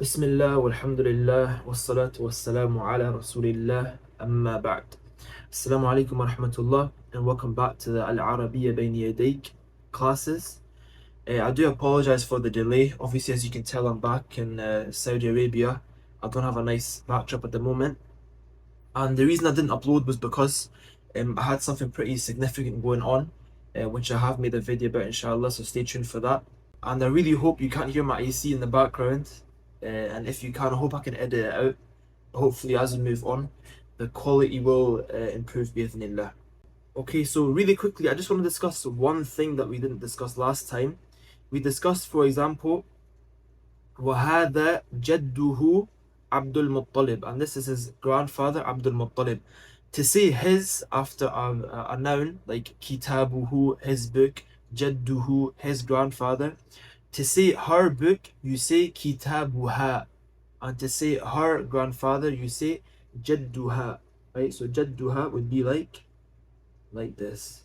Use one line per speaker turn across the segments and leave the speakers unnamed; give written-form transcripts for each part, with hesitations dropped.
بسم الله والحمد لله والصلاة والسلام على رسول الله أما بعد. Assalamu alaikum wa rahmatullah, and welcome back to the Al-Arabiyyatu Bayna Yadayk classes. I do apologize for the delay. Obviously, as you can tell, I'm back in Saudi Arabia. I don't have a nice backdrop at the moment. And the reason I didn't upload was because I had something pretty significant going on, which I have made a video about, inshallah, so stay tuned for that. And I really hope you can't hear my AC in the background. And if you can, I hope I can edit it out. Hopefully, as we move on, the quality will improve, bi'idhnillah. Okay, so really quickly, I just want to discuss one thing that we didn't discuss last time. We discussed, for example, وَهَذَا جَدُّهُ Abdul Muttalib, and this is his grandfather, Abdul Muttalib. To say his after a noun, like kitabuhu, his book, jadduhu, his grandfather. To say her book, you say kitabuha. And to say her grandfather, you say jadduha. Right? So jadduha would be like this.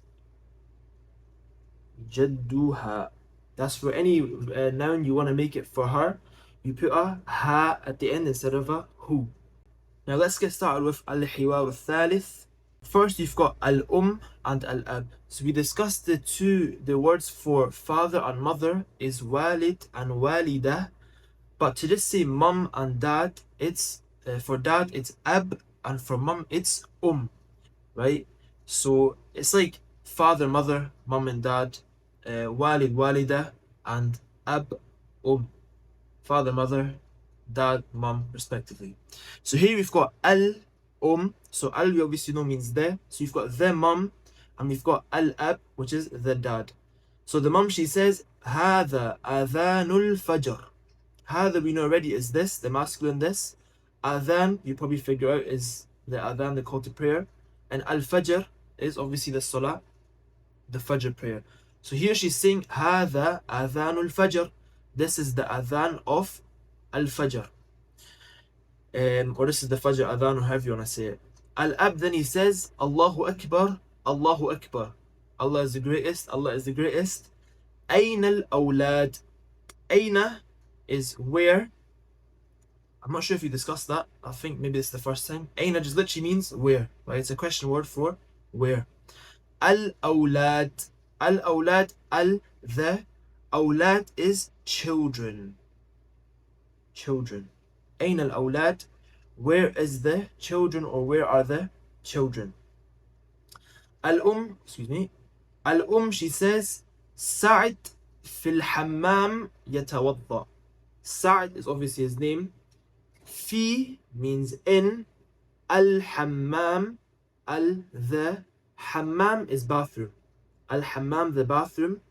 Jadduha. That's for any noun you want to make it for her. You put a ha at the end instead of a hu. Now let's get started with al-hiwar al-thalith. First, you've got al-um and al-ab. So we discussed the words for father and mother is walid and walidah. But to just say mum and dad, it's for dad it's ab, and for mum it's right? So it's like father, mother, mum and dad, walid, walida, and ab, father, mother, dad, mum, respectively. So here we've got al, so al we obviously know means the, so you've got the mum, and we've got al ab, which is the dad. So the mum, she says هذا أذان الفجر. هذا we know already is this, the masculine this. Adhan, you probably figure out, is the adhan, the call to prayer. And al-fajr is obviously the salah, the fajr prayer. So here she's saying هذا أذان الفجر. This is the adhan of al-fajr. Or this is the fajr adhan, or however you want to say it. Al-ab, then he says Allahu Akbar, Allahu Akbar. Allah is the greatest, Allah is the greatest. أين الأولاد. أين is where. I'm not sure if you discussed that. I think maybe it's the first time. Aina just literally means where, right? It's a question word for where. Al-awlad. Al-awlad, the awlad is children. Children. Aina al-awlad. Where is the children, or where are the children? Al-um, excuse me. Al-um, she says, Sa'id fil hammam yatawadda. Sa'id is obviously his name. Fi means in. Al-hammam, the hammam is bathroom. Al-hammam, the bathroom.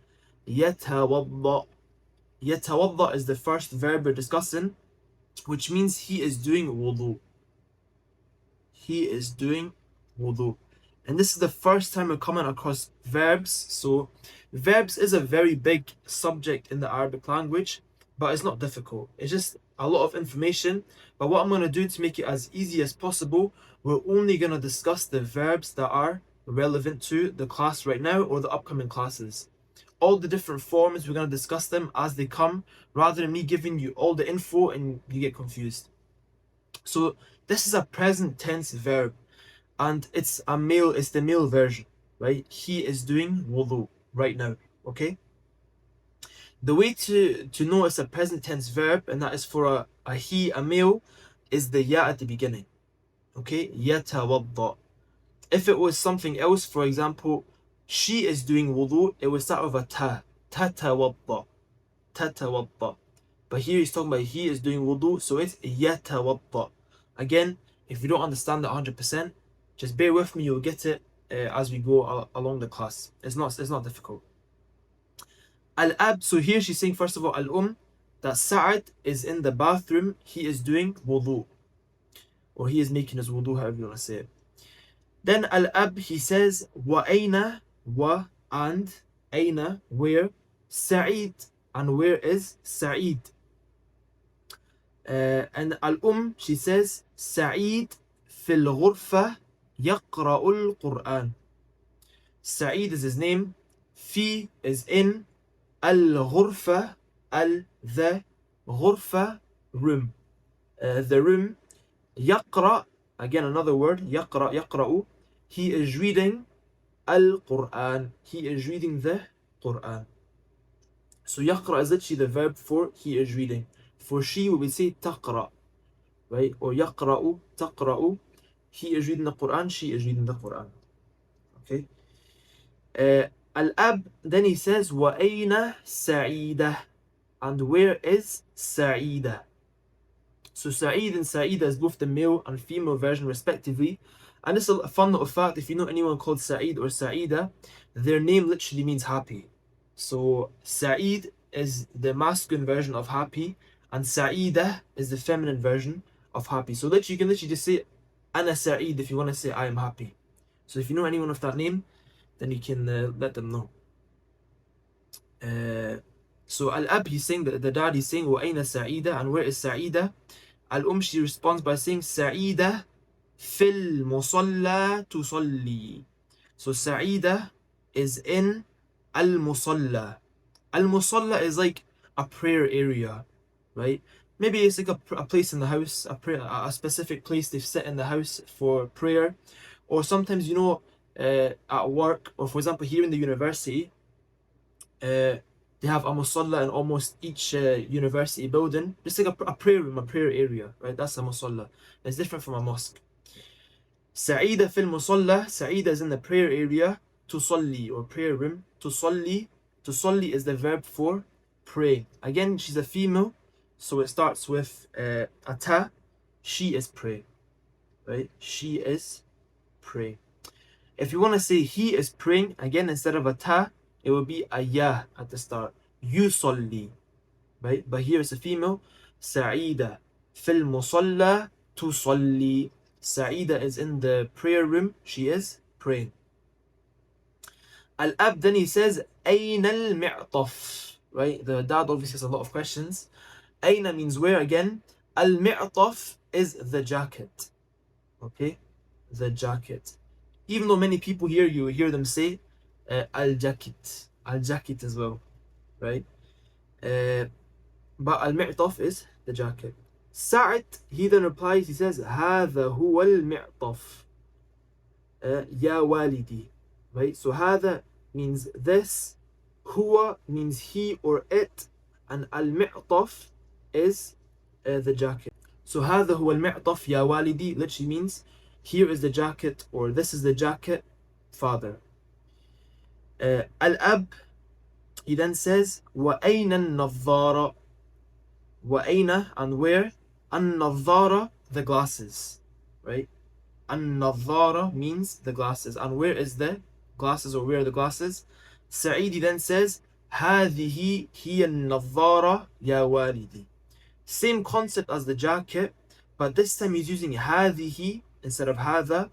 Yatawadda. Yatawadda is the first verb we're discussing, which means he is doing wudu. He is doing wudu. And this is the first time we're coming across verbs. So verbs is a very big subject in the Arabic language, but it's not difficult. It's just a lot of information. But what I'm going to do to make it as easy as possible, we're only going to discuss the verbs that are relevant to the class right now or the upcoming classes. All the different forms, we're going to discuss them as they come, rather than me giving you all the info and you get confused. So this is a present tense verb, and it's the male version, right? He is doing wudu right now, okay? The way to know it's a present tense verb, and that is for a he, a male, is the ya at the beginning. Okay? Yatawadda. If it was something else, for example, she is doing wudu, it would start with a ta. Tatawadda. Tatawadda. But here he's talking about he is doing wudu, so it's yatawadda. Again, if you don't understand that 100%, just bear with me, you'll get it as we go along the class. It's not difficult. Al-ab, so here she's saying first of all, al-um, that Sa'ad is in the bathroom, he is doing wudu. Or he is making his wudu, however you want to say it. Then al-ab, he says, wa aina, wa, and, aina, where, Sa'id, and where is Sa'id. And al-um, she says, Sa'id fil ghurfa yaqra'ul Qur'an. Sa'id is his name, fi is in, al-ghurfa, the ghurfa room. The room. يقرأ, again another word, يقرأ, يقرأ. He is reading Al-Quran. He is reading the Quran. So يقرأ is literally the verb for he is reading. For she, we would say تقرأ, right? Or يقرأ, تقرأ. He is reading the Quran, she is reading the Quran. Okay. Al-Ab, then he says, وَأَيْنَ سَعِيدَةٌ. And where is Sa'ida? So Sa'id and Sa'ida is both the male and female version respectively. And this is a fun little fact, if you know anyone called Sa'id or Sa'ida, their name literally means happy. So Sa'id is the masculine version of happy, and Sa'ida is the feminine version of happy. So literally, you can literally just say Ana Sa'id if you want to say I am happy. So if you know anyone with that name, then you can let them know. So Al-Ab, he's saying, the dad, he's saying, وَأَيْنَ سَعِيدَةٌ, and where is Sa'ida? Al-She responds by saying, Sa'ida fil musalla tusalli. So Sa'ida is in al-musalla. Al-musalla is like a prayer area, right? Maybe it's like a place in the house, a specific place they've set in the house for prayer. Or sometimes, you know, at work, or for example here in the university, they have a musalla in almost each university building. Just like a prayer room, a prayer area, right? That's a musalla. It's different from a mosque. Sa'ida fil musalla. Sa'ida is in the prayer area. Tusalli, or prayer room. Tusalli. Tusalli is the verb for pray. Again, she's a female, so it starts with a ta. She is pray, right? She is pray. If you want to say he is praying, again, instead of a ta, it will be a ya at the start. Yusalli, right? But here it's a female. Sa'ida fil musalla tusalli. Sa'ida is in the prayer room. She is praying. Al-Ab, then he says, أين المعطف, right? The dad obviously has a lot of questions. أين means where again. Al-Mi'taf is the jacket. Okay? The jacket. Even though many people here, you hear them say al-jacket. Al-jacket as well, right? But al-Mi'taf is the jacket. Sa'id, he then replies, he says, هذا هو المعطف يا والدي. Right? So هذا means this, huwa means he or it, and al-mi'taf is the jacket. So هذا هو المعطف يا والدي literally means here is the jacket, or this is the jacket, father. Al-Ab, he then says, وَأَيْنَ النَّظَّارَ. وَأَيْنَ, and where? النَّظَّارَ, the glasses, right? النَّظَّارَ means the glasses. And where is the glasses, or where are the glasses? Sa'idi then says, هذه هي النظارة يا والدي. Same concept as the jacket, but this time he's using هذه instead of هذا,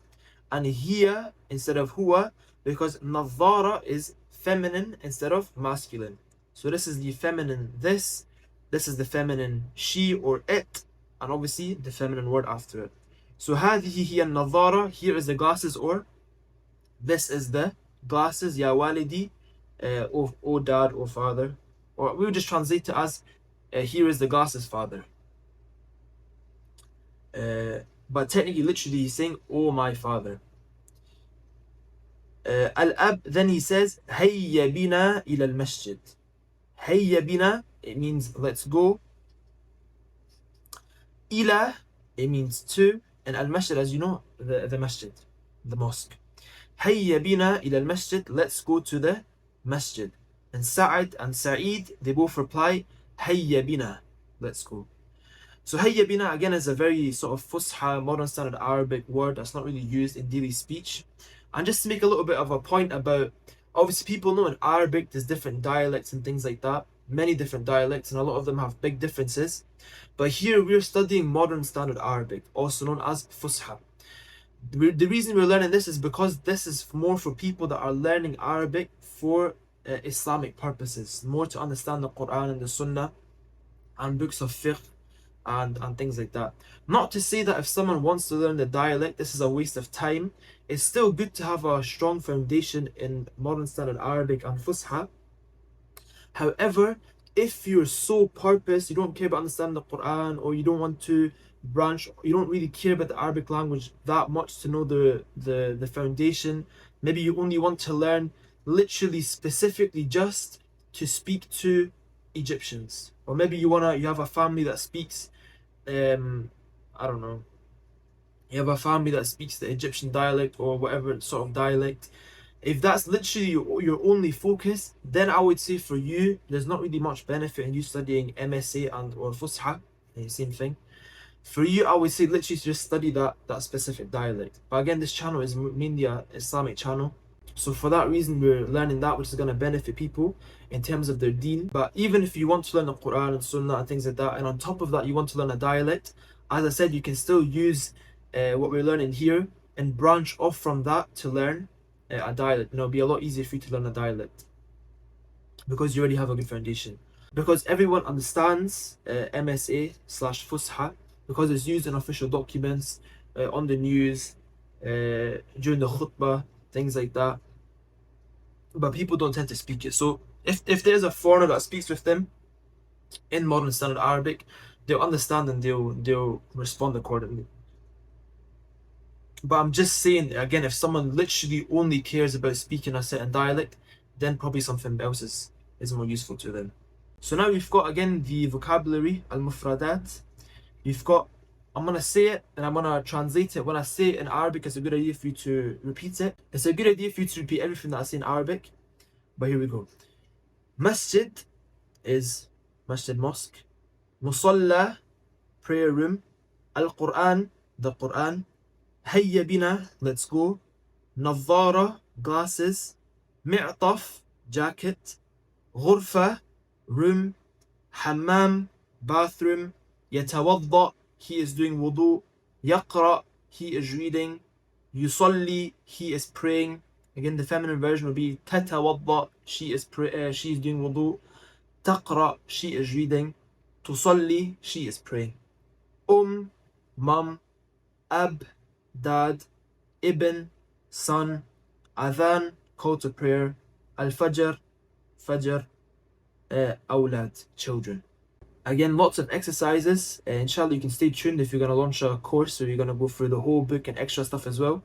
and here instead of huwa, because نظارة is feminine instead of masculine. So this is the feminine this is the feminine she or it, and obviously the feminine word after it. So هذه هي النظارة, here is the glasses, or this is the glasses, ya walidi, or dad or father. Or we would just translate it as here is the glasses, father. But technically, literally, he's saying, oh my father. Al-Ab, then he says, Hayya bina ila al-masjid. Hayya bina, it means let's go. Ila, it means to. And al-masjid, as you know, the masjid, the mosque. Hayya bina ila al-masjid, let's go to the masjid. And Sa'id and Sa'id, they both reply, Hayya bina, let's go. So Hayya bina, again, is a very sort of fusha, modern standard Arabic word that's not really used in daily speech. And just to make a little bit of a point about, obviously people know in Arabic there's different dialects and things like that, many different dialects, and a lot of them have big differences. But here we're studying modern standard Arabic, also known as fusha. The reason we're learning this is because this is more for people that are learning Arabic for Islamic purposes, more to understand the Quran and the Sunnah and books of fiqh and things like that. Not to say that if someone wants to learn the dialect, this is a waste of time. It's still good to have a strong foundation in modern standard Arabic and Fusha. However, if you're so purpose, you don't care about understanding the Quran, or you don't want to branch, you don't really care about the Arabic language that much to know the foundation. Maybe you only want to learn literally specifically just to speak to Egyptians, or maybe you have a family that speaks, I don't know, you have a family that speaks the Egyptian dialect or whatever sort of dialect. If that's literally your only focus, then I would say for you, there's not really much benefit in you studying MSA and or Fusha, same thing. For you, I would say literally just study that specific dialect. But again, this channel is mainly an Islamic channel. So for that reason, we're learning that which is going to benefit people in terms of their deen. But even if you want to learn the Quran and Sunnah and things like that, and on top of that you want to learn a dialect, as I said, you can still use what we're learning here and branch off from that to learn a dialect. It'll be a lot easier for you to learn a dialect because you already have a good foundation. Because everyone understands MSA/Fusha because it's used in official documents, on the news, during the khutbah, things like that. But people don't tend to speak it. So if there's a foreigner that speaks with them in modern standard Arabic, they'll understand and they'll respond accordingly. But I'm just saying, again, if someone literally only cares about speaking a certain dialect, then probably something else is more useful to them. So now we've got, again, the vocabulary, al-mufradat. You've got, I'm going to say it and I'm going to translate it. When I say it in Arabic, it's a good idea for you to repeat it. It's a good idea for you to repeat everything that I say in Arabic. But here we go. Masjid is masjid, mosque. Musalla, prayer room. Al-Quran, the Quran. Hayya bina, let's go. Nadhara, glasses. Mi'taf, jacket. Ghurfa, room. Hammam, bathroom. Yatawadda, he is doing wudu. Yaqra, he is reading. Yusalli, he is praying. Again, the feminine version will be tatawadda, she is doing wudu. Taqra, she is reading. Tusalli, she is praying. Mum. Ab, dad. Ibn, son. Adhan, call to prayer. Al-Fajr, Fajr. Awlad, children. Again, lots of exercises. Inshallah, you can stay tuned if you're going to launch a course or you're going to go through the whole book and extra stuff as well.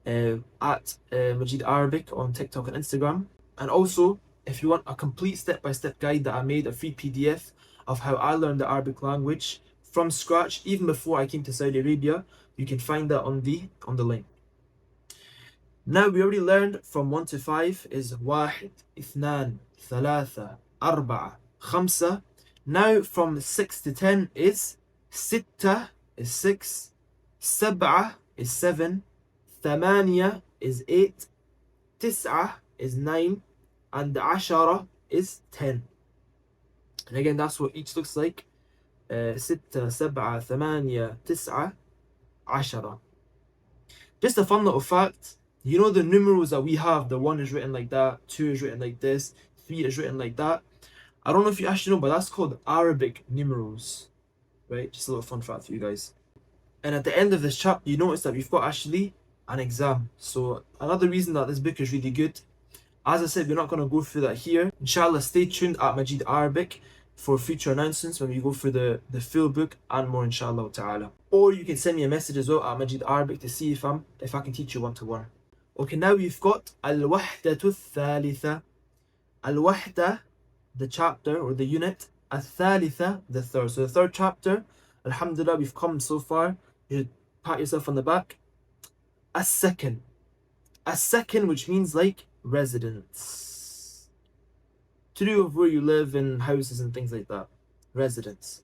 At Majid Arabic on TikTok and Instagram. And also, if you want a complete step-by-step guide that I made, a free PDF of how I learned the Arabic language from scratch, even before I came to Saudi Arabia, you can find that on the link. Now we already learned from 1 to 5 is واحد, اثنان, ثلاثة, أربعة, خمسة. Now from 6 to 10 is ستة is 6, سبعة is 7, ثمانية is 8, تسعة is 9, and عشرة is 10. And again, that's what each looks like. ستة, سبعة, ثمانية, تسعة, عشرة. Just a fun little fact, you know the numerals that we have, the 1 is written like that, 2 is written like this, 3 is written like that. I don't know if you actually know, but that's called Arabic numerals, right? Just a little fun fact for you guys. And at the end of this chapter, you notice that we've got actually an exam. So another reason that this book is really good. As I said, we're not going to go through that here. Inshallah, stay tuned at Majid Arabic for future announcements when we go through the full book and more, inshallah ta'ala. Or you can send me a message as well at Majid Arabic to see if I can teach you one-to-one. Okay, now we've got Al-Wahdatu Thalitha. Al-Wahda, the chapter or the unit. Al-Thalitha, the third. So the third chapter, alhamdulillah, we've come so far. You should pat yourself on the back. As-Sakan. As-Sakan, which means like residence. To do with where you live in houses and things like that. Residence.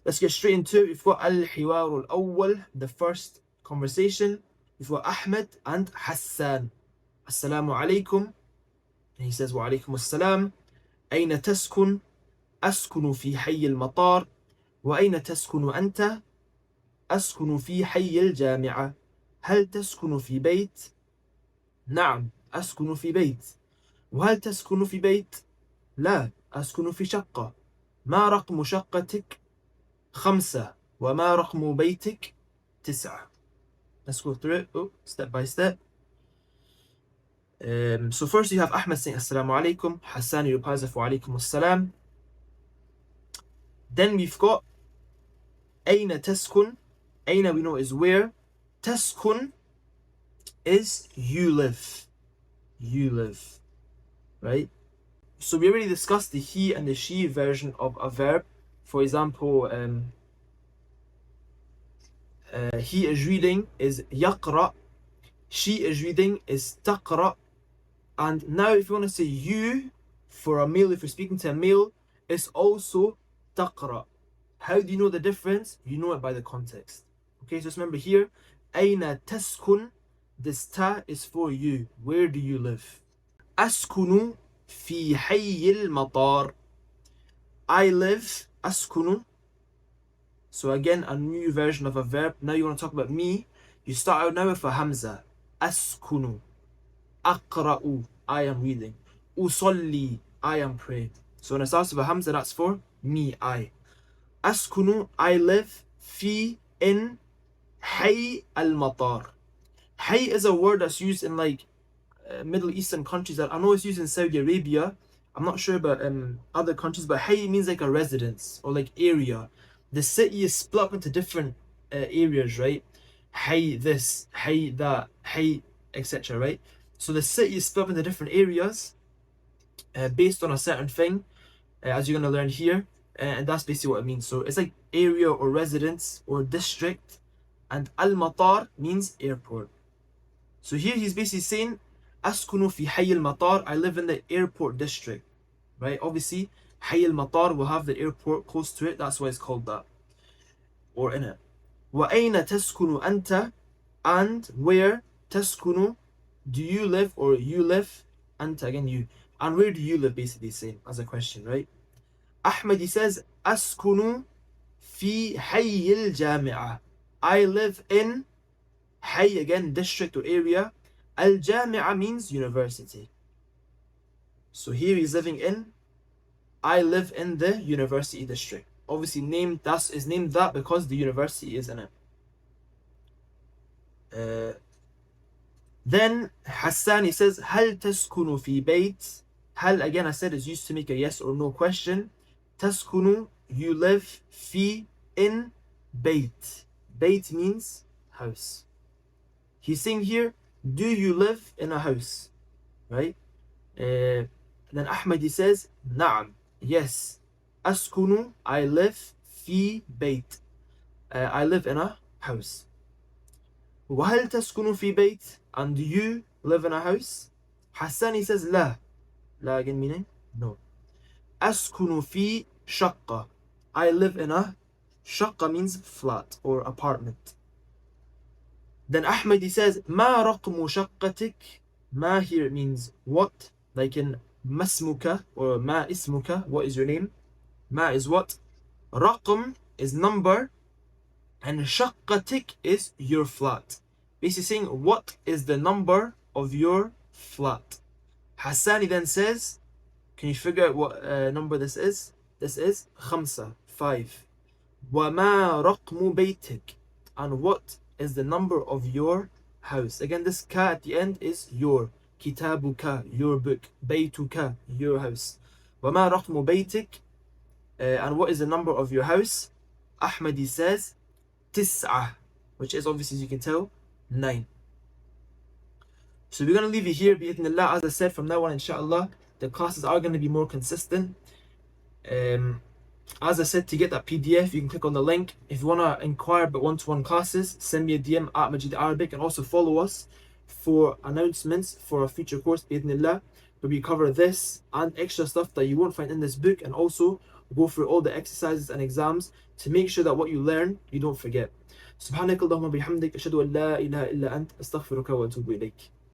Let's get straight into it. We've got Al-Hiwar Al-Awwal, the first conversation. We've got Ahmed and Hassan. Assalamu alaikum. And he says, Wa alaikum assalam. أين تسكن؟ أسكن في حي المطار. وأين تسكن أنت؟ أسكن في حي الجامعة. هل تسكن في بيت؟ نعم، أسكن في بيت. وهل تسكن في بيت؟ لا، أسكن في شقة. ما رقم شقتك؟ 5. وما رقم بيتك؟ 9. Let's go through it step by step. So first you have Ahmed saying Assalamu alaikum. Hassan replies with Wa alaikum assalam. Then we've got أين تسكن. أين we know is where. تسكن is you live. You live. Right? So we already discussed the he and the she version of a verb. For example, he is reading is يقرأ. She is reading is تقرأ. And now if you want to say you for a male, if you're speaking to a male, it's also تقرأ. How do you know the difference? You know it by the context. Okay, so just remember here, أين تسكن, this ta is for you. Where do you live? أسكن في حي المطار. I live, أسكن. So again, a new version of a verb. Now you want to talk about me. You start out now with a hamza. أسكن. أقرأ, I am reading. أصلي, I am praying. So when it starts with a hamza, that's for me, I. أسكن, I live. في, in, حي المطار. حي is a word that's used in like Middle Eastern countries. I know it's used in Saudi Arabia. I'm not sure about other countries, but حي means like a residence or like area. The city is split up into different areas, right? حي this, حي that, حي, etc., right? So the city is split up into different areas based on a certain thing, as you're going to learn here. And that's basically what it means. So it's like area or residence or district. And al-matar means airport. So here he's basically saying, أسكن في حي المطار. I live in the airport district. Right? Obviously, حي المطار will have the airport close to it. That's why it's called that. Or in it. وأين تسكن أنت? And where تسكن? Do you live or you live? أنت, again you. And where do you live, basically saying as a question, right? Ahmed, he says, أسكن في حي الجامعة. I live in حي, again district or area. Al-Jami'a means university. So here he's living in, I live in the university district. Obviously named that because the university is in it. Then Hassan, he says, هل تسكن في بيت. هل, again I said, is used to make a yes or no question. تسكن, you live. في, in, بيت. Beit means house. He's saying here, do you live in a house? Right? Then Ahmed, he says, نعم, yes. أسكن, I live. في بيت, I live in a house. وهل تسكن في بيت? And do you live in a house? Hassan, he says, لا. لا, again meaning no. أسكن في شقة. I live in a, شقة means flat or apartment. Then Ahmed, he says, ما رقم شقتك. ما here means what, like in ما اسمك or ما اسمك, what is your name. ما is what, رقم is number, and شقتك is your flat. Basically saying, what is the number of your flat? Hassani then says, can you figure out what number this is? This is خمسة, 5. وما رقم بيتك. And what is the number of your house? Again, this ka at the end is your. كتابك, your book. بيتك, your house. وما رقم بيتك. And what is the number of your house? Ahmadi says, تسعة, which is obviously, as you can tell, 9. So we're going to leave it here, bi'idhnillah. As I said, from now on, inshallah, the classes are going to be more consistent. As I said, to get that PDF, you can click on the link. If you want to inquire about one-to-one classes, send me a DM at Majid Arabic, and also follow us for announcements for a future course, bi'idhnillah, where we cover this and extra stuff that you won't find in this book, and also go through all the exercises and exams to make sure that what you learn, you don't forget. سبحانك اللهم بحمدك أشهد أن لا إله إلا أنت أستغفرك وأتوب إليك.